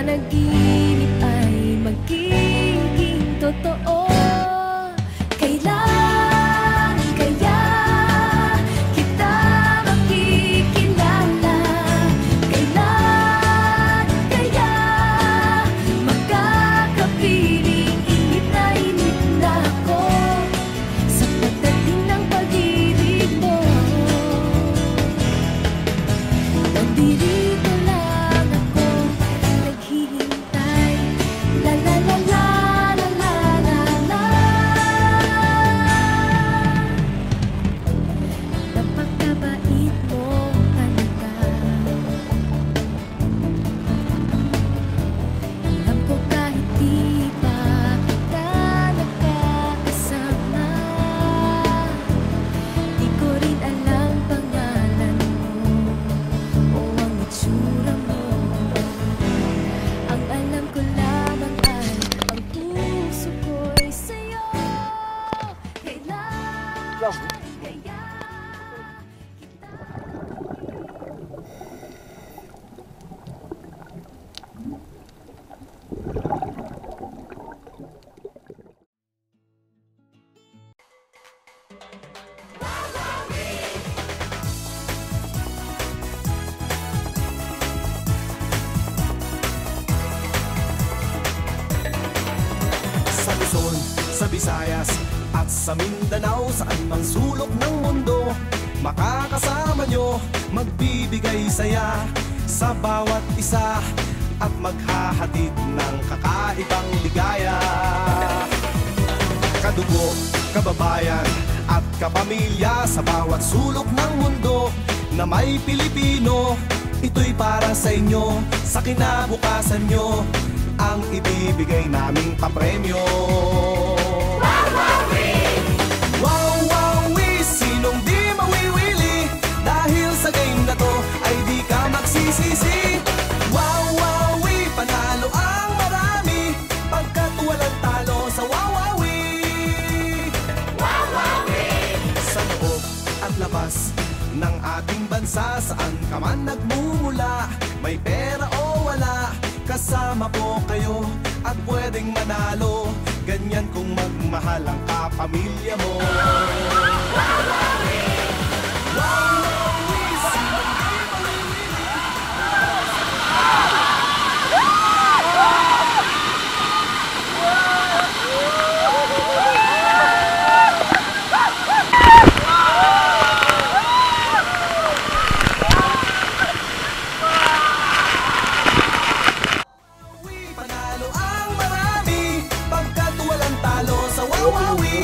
panaginip ay magiging totoo. Kailan kaya kita makikilala? Kailan kaya magkakapiling? Inip na ako sa pagdating ng pag-ibig mo. Nandito lang ako naghihintay. La la la la la la la la. Napakabait mo talaga. Alam ko kahit di pa kita nakakasama, di ko rin alam pangalan mo o ang itsura mo. Ang alam ko lamang ay ang puso ko'y sa'yo. Kailan kaya kita Sa Luzon, sa Visayas, at sa Mindanao, saan mang sulok ng mundo, makakasama nyo, magbibigay saya sa bawat isa, at maghahatid ng kakaibang ligaya. Kadugo, kababayan, at kapamilya sa bawat sulok ng mundo na may Pilipino, ito'y para sa inyo, sa kinabukasan nyo, ang ibibigay naming papremyo. Wawawi, sinong di mawiwili, dahil sa game na to ay di ka magsisisi. Wawawi, panalo ang marami, pagkat walang talo sa wawawi. Sa loob at labas ng ating bansa, saan ka man nagmumula, may pera o wala, kasama po kayo at pwedeng manalo. Ganyan kung magmahal ang kapamilya mo. Wawawi, sinong di mawiwili. Panalo ang marami, pagkat walang talo sa wawawi.